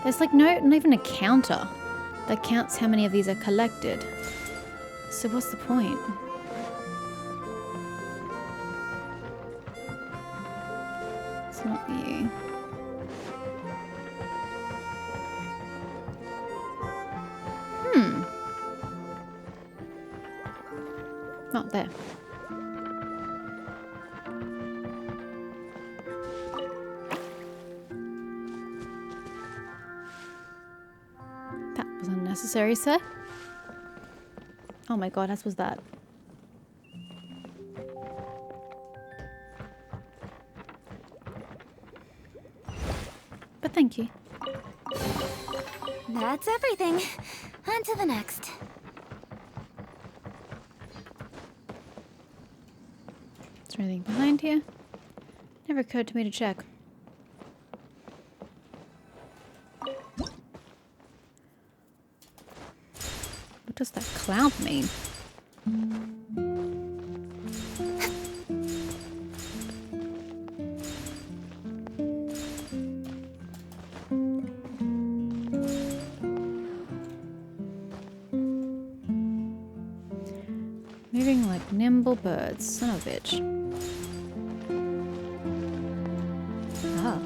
There's like not even a counter that counts how many of these are collected. So what's the point? It's not you. Not there. That was unnecessary, sir. Oh my god, as was that. But thank you. That's everything. On to the next. Is there anything behind here? Never occurred to me to check. What does that cloud mean? Moving like nimble birds, son of a bitch. Ah.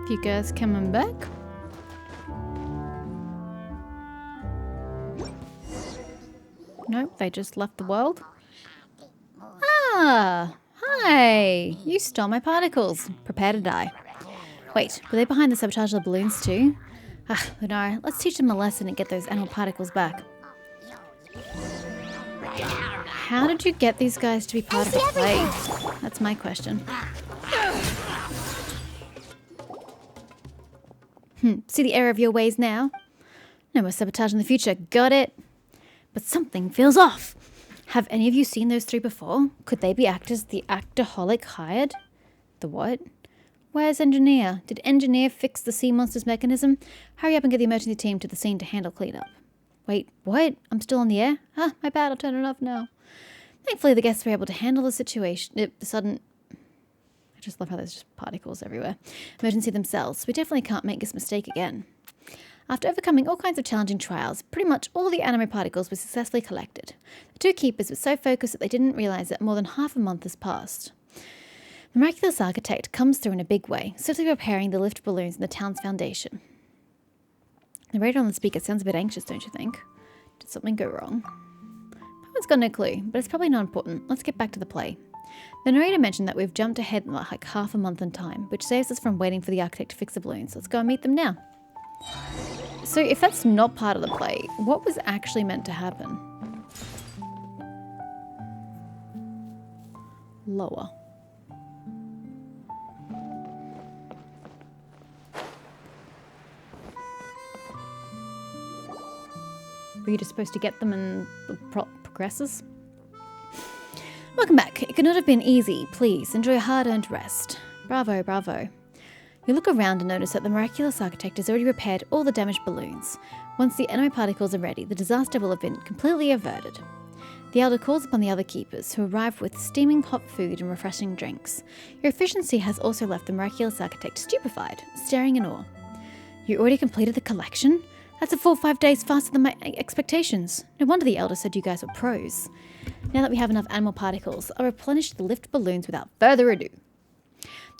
You guys coming back? Nope, they just left the world. Ah, hi! You stole my particles. Prepare to die. Wait, were they behind the sabotage of the balloons too? Ah, Lunara, let's teach them a lesson and get those animal particles back. How did you get these guys to be part of the play? That's my question. See the error of your ways now? No more sabotage in the future, got it? But something feels off. Have any of you seen those three before? Could they be actors the actorholic hired? The what? Where's Engineer? Did Engineer fix the sea monster's mechanism? Hurry up and get the emergency team to the scene to handle cleanup. Wait, what? I'm still on the air? Ah, my bad, I'll turn it off now. Thankfully the guests were able to handle the situation. I just love how there's just particles everywhere. Emergency themselves. We definitely can't make this mistake again. After overcoming all kinds of challenging trials, pretty much all the anime particles were successfully collected. The two keepers were so focused that they didn't realize that more than half a month has passed. The miraculous architect comes through in a big way, swiftly repairing the lift balloons in the town's foundation. The radio on the speaker sounds a bit anxious, don't you think? Did something go wrong? Papa's got no clue, but it's probably not important. Let's get back to the play. The narrator mentioned that we've jumped ahead like half a month in time, which saves us from waiting for the architect to fix the balloons. Let's go and meet them now. So if that's not part of the play, what was actually meant to happen? Lower. Were you just supposed to get them and the progresses? Welcome back. It could not have been easy. Please, enjoy a hard-earned rest. Bravo, bravo. You look around and notice that the miraculous architect has already repaired all the damaged balloons. Once the anime particles are ready, the disaster will have been completely averted. The elder calls upon the other keepers, who arrive with steaming hot food and refreshing drinks. Your efficiency has also left the miraculous architect stupefied, staring in awe. You already completed the collection? That's a full 5 days faster than my expectations. No wonder the elder said you guys were pros. Now that we have enough animal particles, I'll replenish the lift balloons without further ado.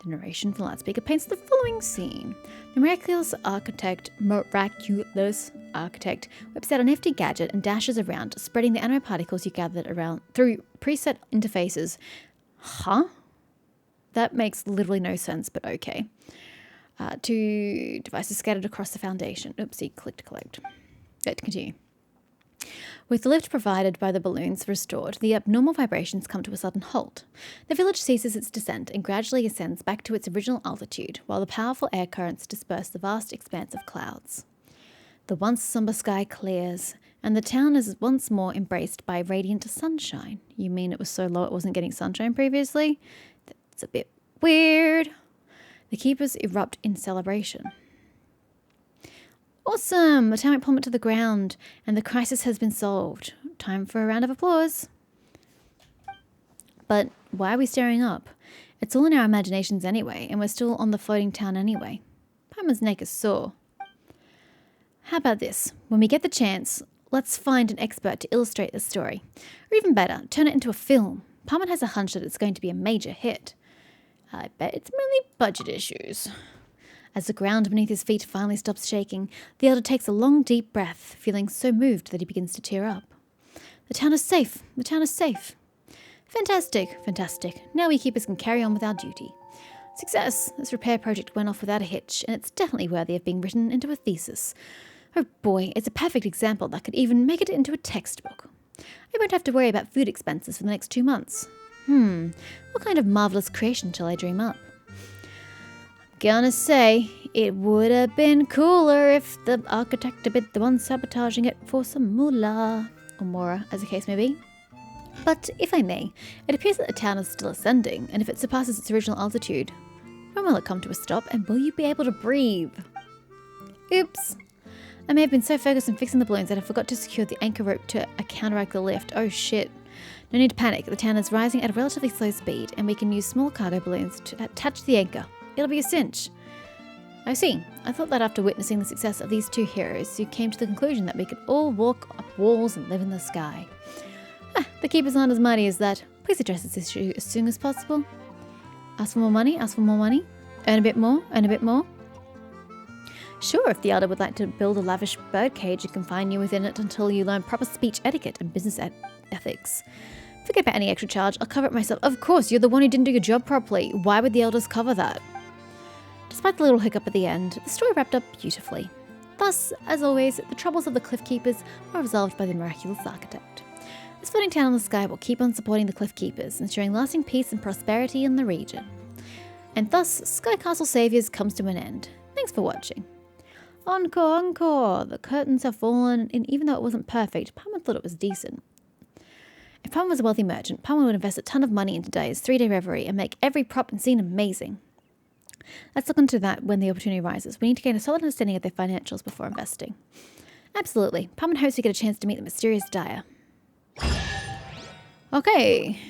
The narration from the loudspeaker paints the following scene. The miraculous architect whips out a nifty gadget and dashes around, spreading the anime particles you gathered around through preset interfaces. Huh? That makes literally no sense, but okay. To devices scattered across the foundation. Oopsie, click to collect. Continue. With the lift provided by the balloons restored, the abnormal vibrations come to a sudden halt. The village ceases its descent and gradually ascends back to its original altitude, while the powerful air currents disperse the vast expanse of clouds. The once somber sky clears, and the town is once more embraced by radiant sunshine. You mean it was so low it wasn't getting sunshine previously? That's a bit weird. The keepers erupt in celebration. Awesome! The town went plummet to the ground, and the crisis has been solved. Time for a round of applause. But why are we staring up? It's all in our imaginations anyway, and we're still on the floating town anyway. Palmer's neck is sore. How about this? When we get the chance, let's find an expert to illustrate the story. Or even better, turn it into a film. Palmer has a hunch that it's going to be a major hit. I bet it's mainly budget issues. As the ground beneath his feet finally stops shaking, the elder takes a long, deep breath, feeling so moved that he begins to tear up. The town is safe. The town is safe. Fantastic, fantastic. Now we keepers can carry on with our duty. Success! This repair project went off without a hitch, and it's definitely worthy of being written into a thesis. Oh boy, it's a perfect example that could even make it into a textbook. I won't have to worry about food expenses for the next 2 months. What kind of marvellous creation shall I dream up? Gonna say, it would have been cooler if the architect had been the one sabotaging it for some moolah, or mora, as the case may be. But, if I may, it appears that the town is still ascending, and if it surpasses its original altitude, when will it come to a stop, and will you be able to breathe? Oops. I may have been so focused on fixing the balloons that I forgot to secure the anchor rope to counteract the lift. Oh shit. No need to panic, the town is rising at a relatively slow speed, and we can use small cargo balloons to attach the anchor. It'll be a cinch. I see. I thought that after witnessing the success of these two heroes, you came to the conclusion that we could all walk up walls and live in the sky. The keepers aren't as mighty as that. Please address this issue as soon as possible. Ask for more money, ask for more money. Earn a bit more, earn a bit more. Sure, if the elder would like to build a lavish birdcage and confine you within it until you learn proper speech etiquette and business ethics. Forget about any extra charge, I'll cover it myself. Of course, you're the one who didn't do your job properly. Why would the elders cover that? Despite the little hiccup at the end, the story wrapped up beautifully. Thus, as always, the troubles of the Cliff Keepers are resolved by the miraculous architect. This floating town in the sky will keep on supporting the Cliff Keepers, ensuring lasting peace and prosperity in the region. And thus, Sky Castle Saviors comes to an end. Thanks for watching. Encore, encore! The curtains have fallen, and even though it wasn't perfect, Palmer thought it was decent. If Palmer was a wealthy merchant, Palmer would invest a ton of money into Daya's 3-day reverie and make every prop and scene amazing. Let's look into that when the opportunity arises. We need to gain a solid understanding of their financials before investing. Absolutely. Palmer hopes we get a chance to meet the mysterious Daya. Okay.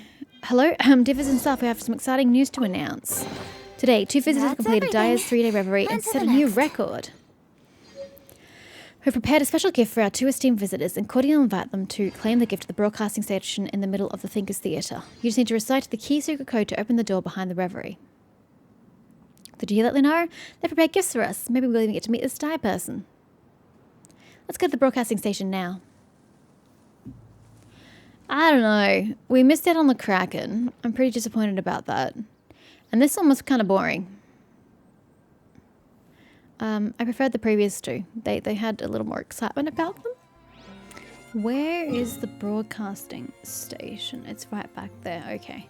Hello, dear visitors and staff, we have some exciting news to announce. Today, 2 visitors have completed Daya's 3-day reverie and set a new record. We've prepared a special gift for our 2 esteemed visitors and cordially invite them to claim the gift at the broadcasting station in the middle of the Thinkers Theatre. You just need to recite the key secret code to open the door behind the reverie. Did you hear that, Lunara? They prepared gifts for us. Maybe we'll even get to meet this Daya person. Let's go to the broadcasting station now. I don't know. We missed out on the Kraken. I'm pretty disappointed about that. And this one was kind of boring. I preferred the previous 2. They had a little more excitement about them. Where is the broadcasting station? It's right back there. Okay.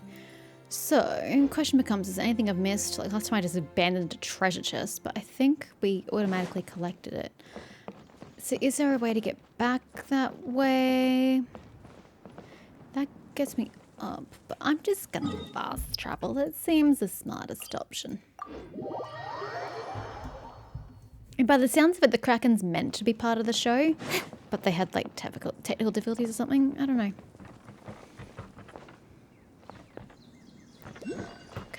So, question becomes, is there anything I've missed? Like last time I just abandoned a treasure chest, but I think we automatically collected it. So is there a way to get back that way? That gets me up, but I'm just gonna fast travel. That seems the smartest option. And by the sounds of it, the Kraken's meant to be part of the show, but they had like technical difficulties or something. I don't know.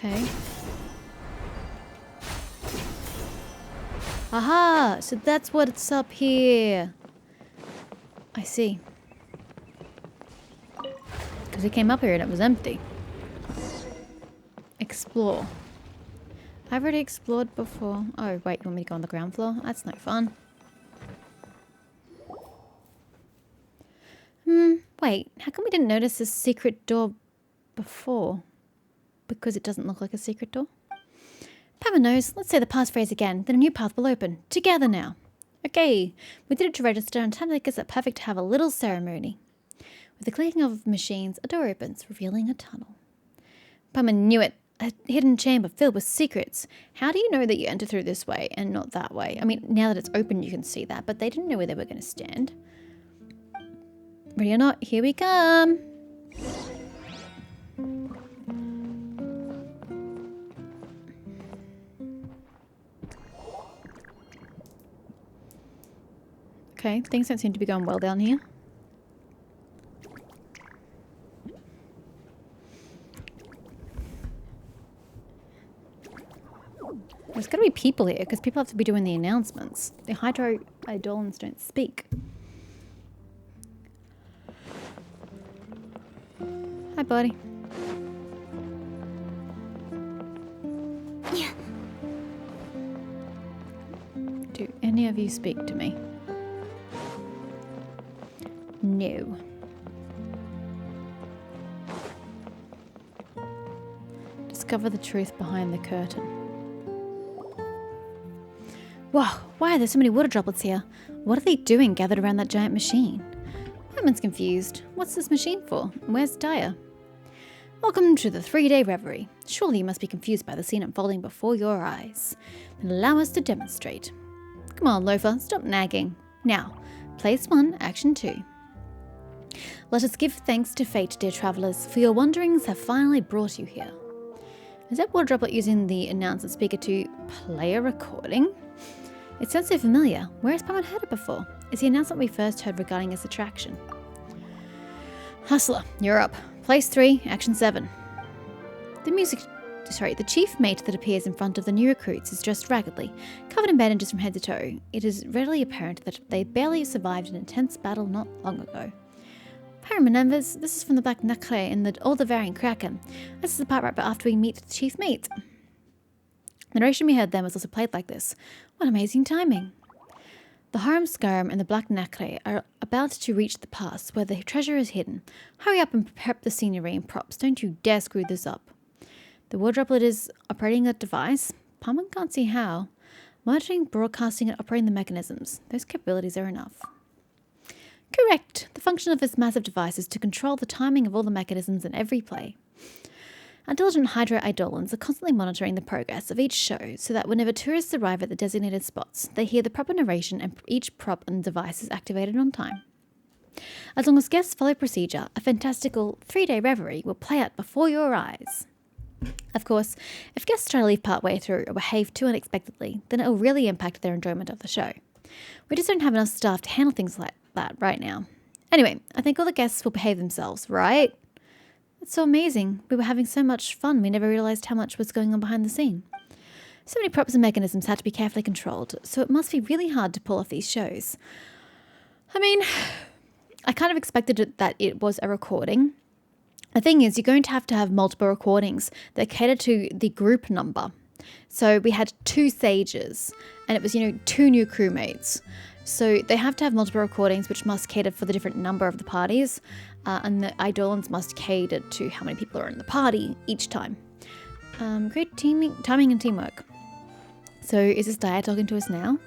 Okay. Aha! So that's what's up here. I see. Because we came up here and it was empty. Explore. I've already explored before. Oh, wait, you want me to go on the ground floor? That's no fun. Wait, how come we didn't notice this secret door before? Because it doesn't look like a secret door? Palmer knows. Let's say the passphrase again, then a new path will open. Together now. Okay, we did it to register, and time like it's perfect to have a little ceremony. With the clicking of machines, a door opens, revealing a tunnel. Pama knew it. A hidden chamber filled with secrets. How do you know that you enter through this way and not that way? I mean, now that it's open, you can see that, but they didn't know where they were going to stand. Ready or not, here we come. Okay, things don't seem to be going well down here. There's got to be people here, because people have to be doing the announcements. The Hydro Eidolons don't speak. Hi, buddy. Yeah. Do any of you speak to me? No. Discover the truth behind the curtain. Wow, why are there so many water droplets here? What are they doing gathered around that giant machine? Herman's confused. What's this machine for? Where's Daya? Welcome to the 3-day reverie. Surely you must be confused by the scene unfolding before your eyes. Then allow us to demonstrate. Come on, Loafer, stop nagging. Now, place 1, action 2. Let us give thanks to fate, dear travellers, for your wanderings have finally brought you here. Is that water droplet using the announcer speaker to play a recording? It sounds so familiar. Where has Paman heard it before? It's the announcement we first heard regarding its attraction. Hustler, you're up. Place 3, action 7. The chief mate that appears in front of the new recruits is dressed raggedly, covered in bandages from head to toe. It is readily apparent that they barely survived an intense battle not long ago. Paramembers, this is from the Black Nacre in the Aldevarian Kraken. This is the part right after we meet the chief mate. The narration we heard then was also played like this. What amazing timing. The Harum Scarum and the Black Nacre are about to reach the pass where the treasure is hidden. Hurry up and prep the scenery and props. Don't you dare screw this up. The water droplet is operating that device. Paman can't see how. Monitoring, broadcasting, and operating the mechanisms. Those capabilities are enough. Correct. The function of this massive device is to control the timing of all the mechanisms in every play. Intelligent Hydro Eidolons are constantly monitoring the progress of each show so that whenever tourists arrive at the designated spots, they hear the proper narration and each prop and device is activated on time. As long as guests follow procedure, a fantastical 3-day reverie will play out before your eyes. Of course, if guests try to leave partway through or behave too unexpectedly, then it will really impact their enjoyment of the show. We just don't have enough staff to handle things like that right now. Anyway, I think all the guests will behave themselves, right? It's so amazing. We were having so much fun, we never realised how much was going on behind the scene. So many props and mechanisms had to be carefully controlled, so it must be really hard to pull off these shows. I mean, I kind of expected that it was a recording. The thing is, you're going to have multiple recordings that cater to the group number. So we had 2 sages, and it was, 2 new crewmates. So they have to have multiple recordings, which must cater for the different number of the parties, and the Eidolons must cater to how many people are in the party each time. Great timing and teamwork. So is this Daya talking to us now?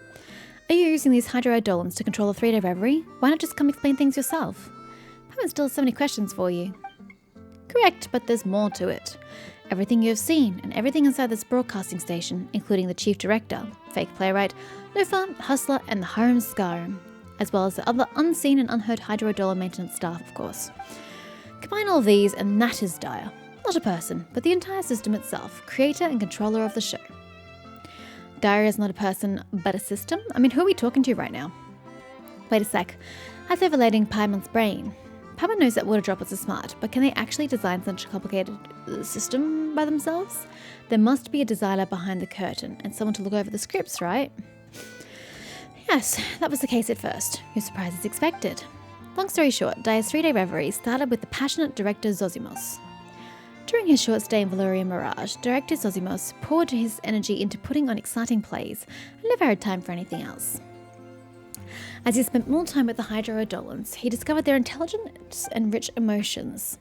Are you using these Hydro Eidolons to control the 3-day reverie? Why not just come explain things yourself? Paman still has so many questions for you. Correct, but there's more to it. Everything you have seen and everything inside this broadcasting station, including the chief director, fake playwright, Lufa, Hustler, and the Harum Scarum, as well as the other unseen and unheard Hydro Eidolon maintenance staff, of course. Combine all these and that is Daya. Not a person, but the entire system itself, creator and controller of the show. Daya is not a person, but a system? I mean, who are we talking to right now? Wait a sec. That's overloading Paimon's brain. Paimon knows that water droplets are smart, but can they actually design such a complicated system by themselves? There must be a designer behind the curtain and someone to look over the scripts, right? Yes, that was the case at first. Your surprise is expected. Long story short, Daya's 3-day reverie started with the passionate director Zozimos. During his short stay in Valoria Mirage, director Zozimos poured his energy into putting on exciting plays and never had time for anything else. As he spent more time with the Hydro Eidolons, he discovered their intelligence and rich emotions.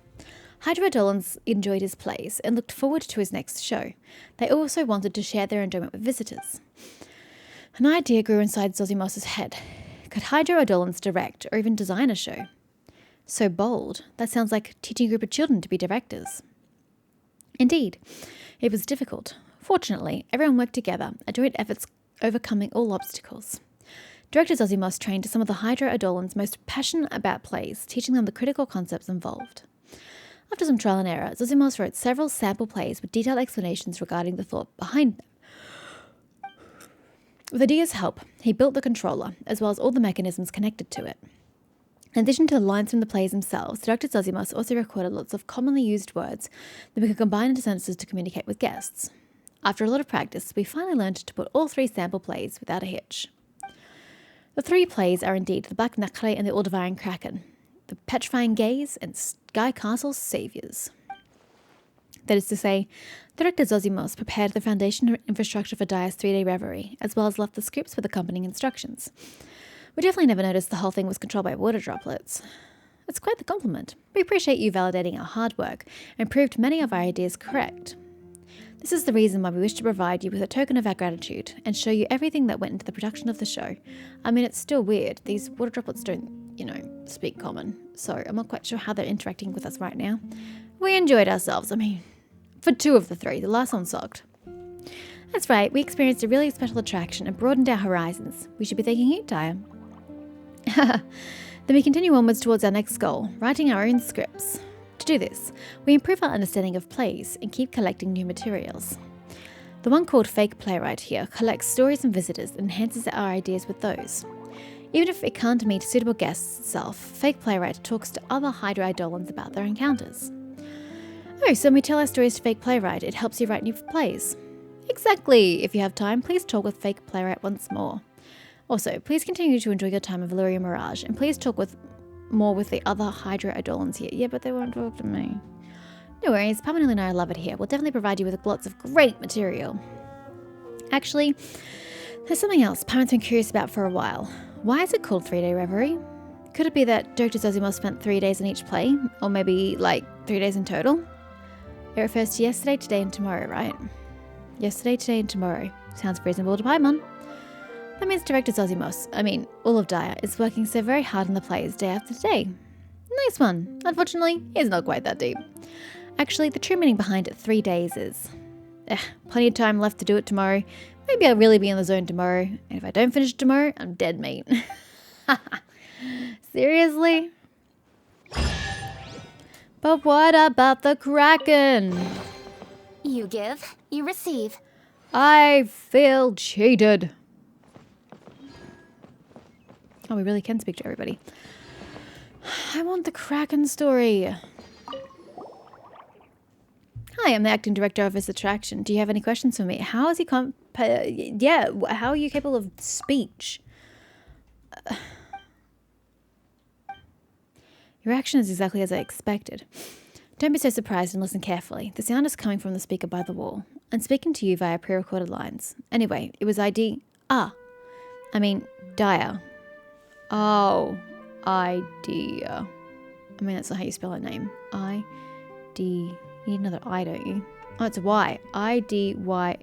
Hydro Eidolons enjoyed his plays and looked forward to his next show. They also wanted to share their enjoyment with visitors. An idea grew inside Zosimo's head. Could Hydro Adolans direct or even design a show? So bold, that sounds like teaching a group of children to be directors. Indeed, it was difficult. Fortunately, everyone worked together, a joint efforts overcoming all obstacles. Director Zosimos trained some of the Hydro Adolans most passionate about plays, teaching them the critical concepts involved. After some trial and error, Zosimos wrote several sample plays with detailed explanations regarding the thought behind them. With Adia's help, he built the controller, as well as all the mechanisms connected to it. In addition to the lines from the plays themselves, Dr. Zosimos also recorded lots of commonly used words that we could combine into sentences to communicate with guests. After a lot of practice, we finally learned to put all 3 sample plays without a hitch. The 3 plays are indeed The Black Nakre and the All-Devouring Kraken, The Petrifying Gaze, and Sky Castle's Saviors. That is to say, Director Zosimos prepared the foundation infrastructure for Dia's 3-day reverie, as well as left the scripts with accompanying instructions. We definitely never noticed the whole thing was controlled by water droplets. It's quite the compliment. We appreciate you validating our hard work and proved many of our ideas correct. This is the reason why we wish to provide you with a token of our gratitude and show you everything that went into the production of the show. I mean, it's still weird. These water droplets don't, speak common, so I'm not quite sure how they're interacting with us right now. We enjoyed ourselves, for 2 of the 3. The last one sucked. That's right, we experienced a really special attraction and broadened our horizons. We should be thanking you, Dia. Then we continue onwards towards our next goal, writing our own scripts. To do this, we improve our understanding of plays and keep collecting new materials. The one called Fake Playwright here collects stories and visitors and enhances our ideas with those. Even if it can't meet suitable guests itself, Fake Playwright talks to other Hydro Idolans about their encounters. Oh, so when we tell our stories to Fake Playwright, it helps you write new plays. Exactly! If you have time, please talk with Fake Playwright once more. Also, please continue to enjoy your time of Valyria Mirage, and please talk more with the other Hydro Idolans here. Yeah, but they won't talk to me. No worries, Pam and Lunara love it here. We'll definitely provide you with lots of great material. Actually, there's something else parents have been curious about for a while. Why is it called 3-Day Reverie? Could it be that Dr. Zosimo spent 3 days in each play? Or maybe, 3 days in total? It refers to yesterday, today, and tomorrow, right? Yesterday, today, and tomorrow. Sounds reasonable to Paimon. That means Director Zosimos, all of Dia, is working so very hard on the plays day after day. Nice one. Unfortunately, it's not quite that deep. Actually, the true meaning behind it 3 days is, plenty of time left to do it tomorrow. Maybe I'll really be in the zone tomorrow. And if I don't finish tomorrow, I'm dead, mate. Seriously? But what about the Kraken? You give, you receive. I feel cheated. Oh, we really can speak to everybody. I want the Kraken story. Hi, I'm the acting director of this attraction. Do you have any questions for me? How is he how are you capable of speech? Your action is exactly as I expected. Don't be so surprised and listen carefully. The sound is coming from the speaker by the wall. I'm speaking to you via pre-recorded lines. Anyway, it was Dia. Oh, Idea. That's not how you spell her name. I-D. You need another I, don't you? Oh, it's a Y. I-D-Y.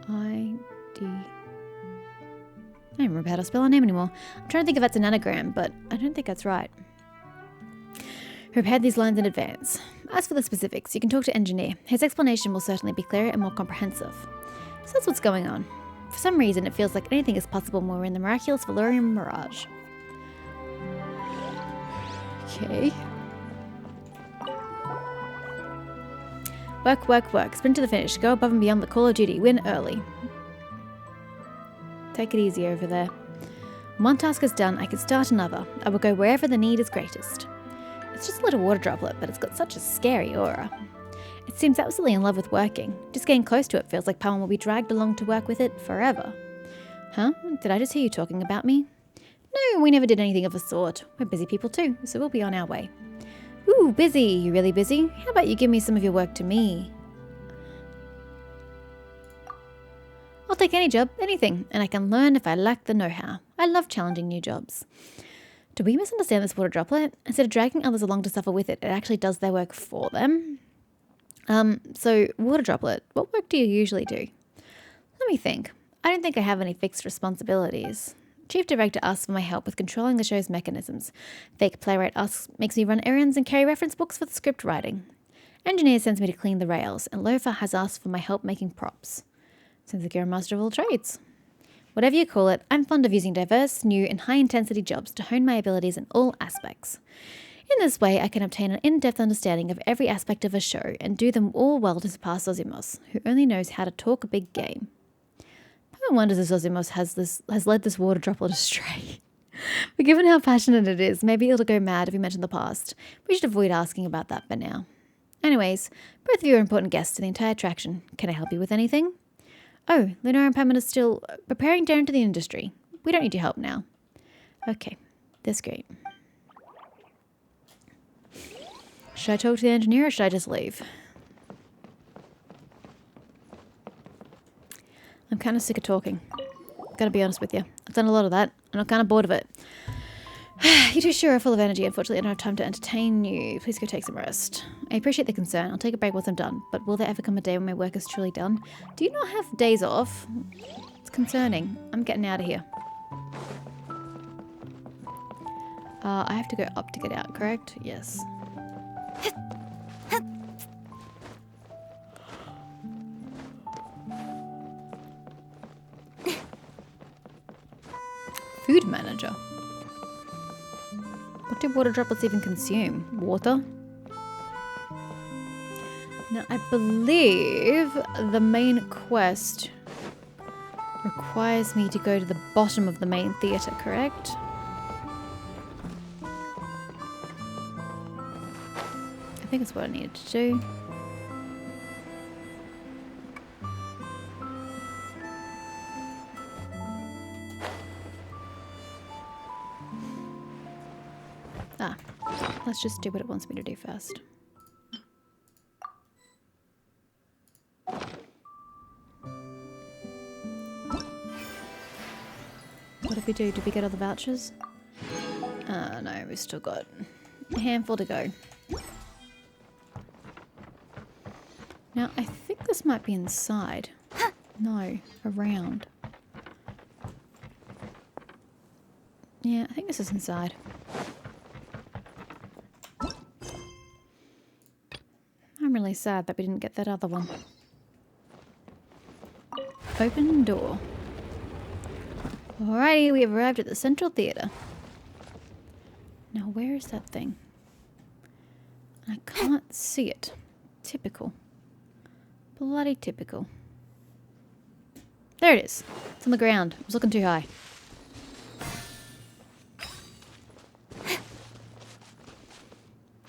I-D. I don't remember how to spell her name anymore. I'm trying to think if that's an anagram, but I don't think that's right. Prepared these lines in advance. As for the specifics, you can talk to Engineer. His explanation will certainly be clearer and more comprehensive. So that's what's going on. For some reason, it feels like anything is possible when we're in the miraculous Valyria Mirage. Okay. Work, work, work. Sprint to the finish. Go above and beyond the call of duty. Win early. Take it easy over there. When one task is done, I can start another. I will go wherever the need is greatest. It's just a little water droplet, but it's got such a scary aura. It seems absolutely in love with working. Just getting close to it feels like Paimon will be dragged along to work with it forever. Huh? Did I just hear you talking about me? No, we never did anything of the sort. We're busy people too, so we'll be on our way. Ooh, busy. You really busy? How about you give me some of your work to me? I'll take any job, anything, and I can learn if I lack the know-how. I love challenging new jobs. Do we misunderstand this water droplet? Instead of dragging others along to suffer with it, it actually does their work for them. So water droplet, what work do you usually do? Let me think. I don't think I have any fixed responsibilities. Chief Director asks for my help with controlling the show's mechanisms. Fake Playwright makes me run errands and carry reference books for the script writing. Engineer sends me to clean the rails, and Loafer has asked for my help making props. Sounds like you're a master of all trades. Whatever you call it, I'm fond of using diverse, new, and high-intensity jobs to hone my abilities in all aspects. In this way, I can obtain an in-depth understanding of every aspect of a show and do them all well to surpass Zosimos, who only knows how to talk a big game. No wonder this Zosimos has led this water droplet astray. But given how passionate it is, maybe it'll go mad if we mention the past. We should avoid asking about that for now. Anyways, both of you are important guests to the entire attraction. Can I help you with anything? Oh, Lunara and Pamela are still preparing to enter the industry. We don't need your help now. Okay, that's great. Should I talk to the engineer or should I just leave? I'm kind of sick of talking. Gotta be honest with you. I've done a lot of that, and I'm kind of bored of it. You two sure are full of energy. Unfortunately, I don't have time to entertain you. Please go take some rest. I appreciate the concern. I'll take a break once I'm done. But will there ever come a day when my work is truly done? Do you not have days off? It's concerning. I'm getting out of here. I have to go up to get out, correct? Yes. Food manager. What do water droplets even consume? Water? Now, I believe the main quest requires me to go to the bottom of the main theatre, correct? I think that's what I needed to do. Let's just do what it wants me to do first. What did we do? Did we get all the vouchers? No, we've still got a handful to go. Now, I think this might be inside. No, around. Yeah, I think this is inside. I'm really sad that we didn't get that other one. Open door. Alrighty, we have arrived at the Central Theatre. Now, where is that thing? I can't see it. Typical. Bloody typical. There it is. It's on the ground. I was looking too high.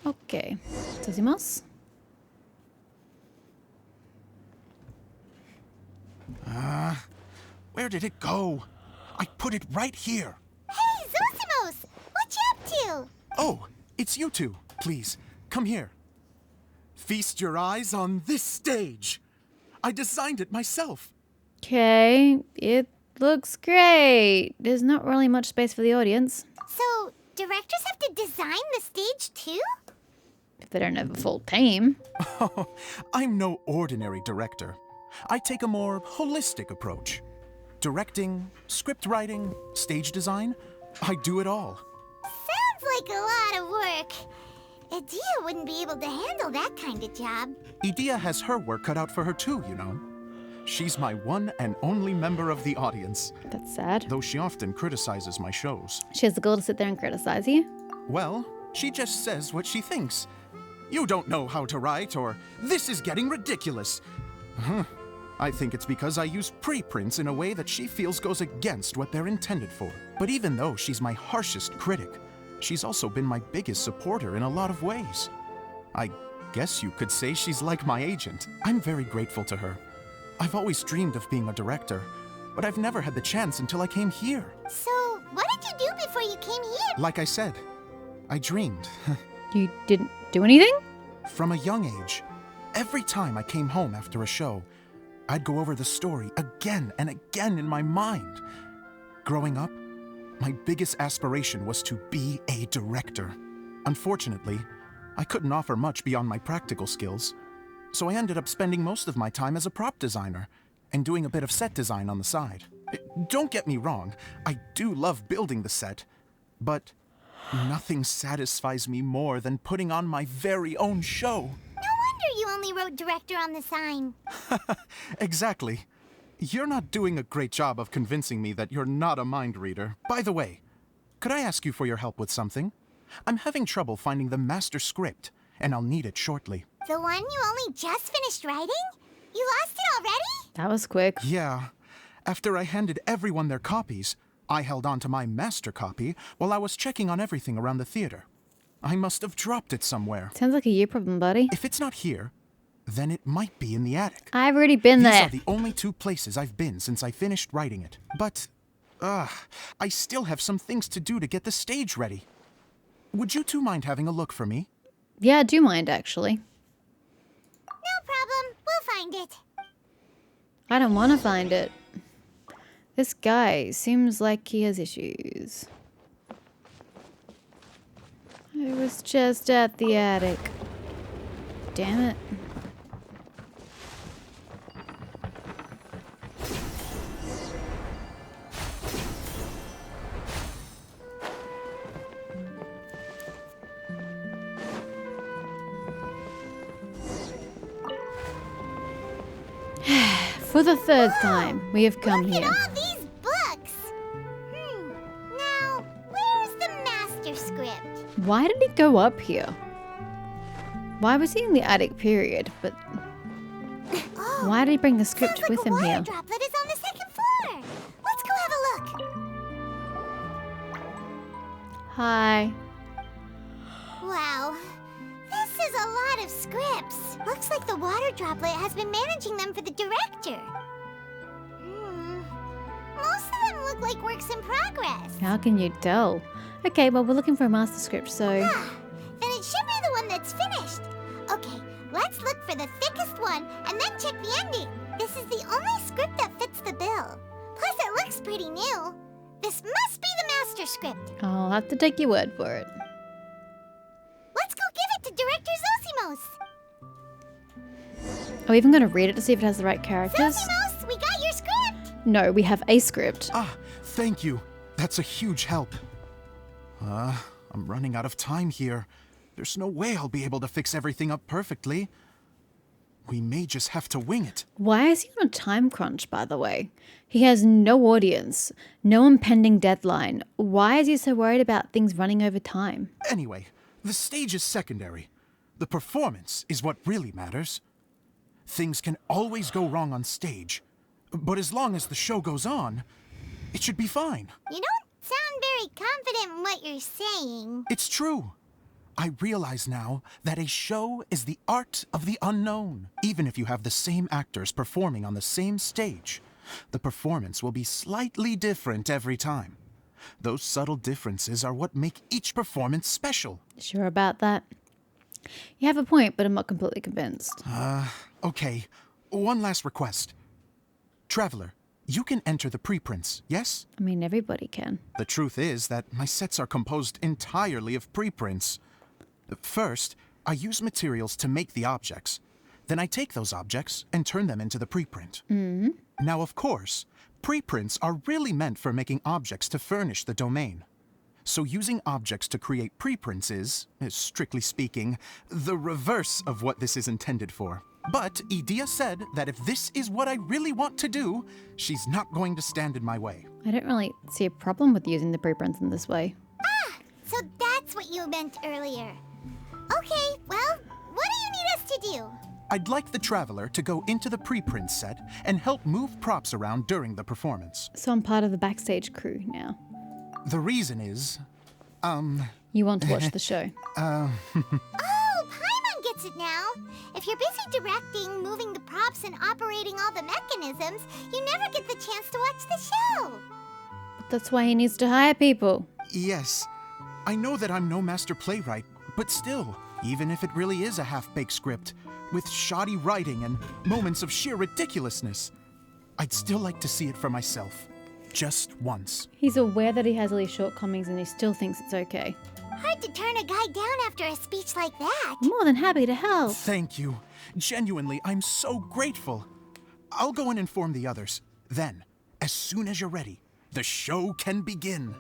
Okay. Zosimos. Where did it go? I put it right here. Hey, Zosimos! What you up to? Oh, it's you two. Please, come here. Feast your eyes on this stage. I designed it myself. Okay, it looks great. There's not really much space for the audience. So, directors have to design the stage too? If they don't have a full team. Oh, I'm no ordinary director. I take a more holistic approach. Directing, script writing, stage design, I do it all. Sounds like a lot of work. Adia wouldn't be able to handle that kind of job. Adia has her work cut out for her too, you know. She's my one and only member of the audience. That's sad. Though she often criticizes my shows. She has the goal to sit there and criticize you? Well, she just says what she thinks. You don't know how to write, or this is getting ridiculous. I think it's because I use preprints in a way that she feels goes against what they're intended for. But even though she's my harshest critic, she's also been my biggest supporter in a lot of ways. I guess you could say she's like my agent. I'm very grateful to her. I've always dreamed of being a director, but I've never had the chance until I came here. So, what did you do before you came here? Like I said, I dreamed. You didn't do anything? From a young age, every time I came home after a show, I'd go over the story again and again in my mind. Growing up, my biggest aspiration was to be a director. Unfortunately, I couldn't offer much beyond my practical skills, so I ended up spending most of my time as a prop designer, and doing a bit of set design on the side. Don't get me wrong, I do love building the set, but nothing satisfies me more than putting on my very own show. No wonder you only wrote director on the sign. Exactly. You're not doing a great job of convincing me that you're not a mind reader. By the way, could I ask you for your help with something? I'm having trouble finding the master script, and I'll need it shortly. The one you only just finished writing? You lost it already? That was quick. Yeah. After I handed everyone their copies, I held on to my master copy while I was checking on everything around the theater. I must have dropped it somewhere. Sounds like a you problem, buddy. If it's not here, then it might be in the attic. I've already been These there. are the only 2 places I've been since I finished writing it. But, I still have some things to do to get the stage ready. Would you 2 mind having a look for me? Yeah, I do mind, actually. No problem. We'll find it. I don't want to find it. This guy seems like he has issues. I was just at the attic. Damn it. For the 3rd time, we have come Look here. at all these books. Now, where's the master script? Why did he go up here? Why was he in the attic, period? But Oh, why did he bring the sounds script like with a him water here? droplet is on the 2nd floor. Let's go have a look. Hi. Wow. This is a lot of scripts. Looks like the water droplet has been managing them for the director. Most of them look like works in progress. How can you tell? Okay, well, we're looking for a master script, so... Then it should be the one that's finished. Okay, let's look for the thickest one and then check the ending. This is the only script that fits the bill. Plus, it looks pretty new. This must be the master script. I'll have to take your word for it. Let's go give it to Director Zosimos. Are we even going to read it to see if it has the right characters? Zosimos, we got your script. No, we have a script. Thank you. That's a huge help. I'm running out of time here. There's no way I'll be able to fix everything up perfectly. We may just have to wing it. Why is he on a time crunch, by the way? He has no audience, no impending deadline. Why is he so worried about things running over time? Anyway, the stage is secondary. The performance is what really matters. Things can always go wrong on stage, but as long as the show goes on, it should be fine. You don't sound very confident in what you're saying. It's true. I realize now that a show is the art of the unknown. Even if you have the same actors performing on the same stage, the performance will be slightly different every time. Those subtle differences are what make each performance special. Sure about that? You have a point, but I'm not completely convinced. Okay, one last request. Traveler, you can enter the preprints, yes? I mean, everybody can. The truth is that my sets are composed entirely of preprints. First, I use materials to make the objects. Then I take those objects and turn them into the preprint. Now, of course, preprints are really meant for making objects to furnish the domain. So using objects to create preprints is, strictly speaking, the reverse of what this is intended for. But Edea said that if this is what I really want to do, she's not going to stand in my way. I don't really see a problem with using the preprints in this way. So that's what you meant earlier. Okay, well, what do you need us to do? I'd like the Traveler to go into the preprint set and help move props around during the performance. So I'm part of the backstage crew now. The reason is, You want to watch the show. Oh, Paimon gets it now. If you're busy directing, moving the props, and operating all the mechanisms, you never get the chance to watch the show. But that's why he needs to hire people. yes, I know that I'm no master playwright, but still, even if it really is a half-baked script, with shoddy writing and moments of sheer ridiculousness, I'd still like to see it for myself. Just once. He's aware that he has all these shortcomings and he still thinks it's okay. Hard to turn a guy down after a speech like that. I'm more than happy to help. Thank you. Genuinely, I'm so grateful. I'll go and inform the others. Then, as soon as you're ready, the show can begin.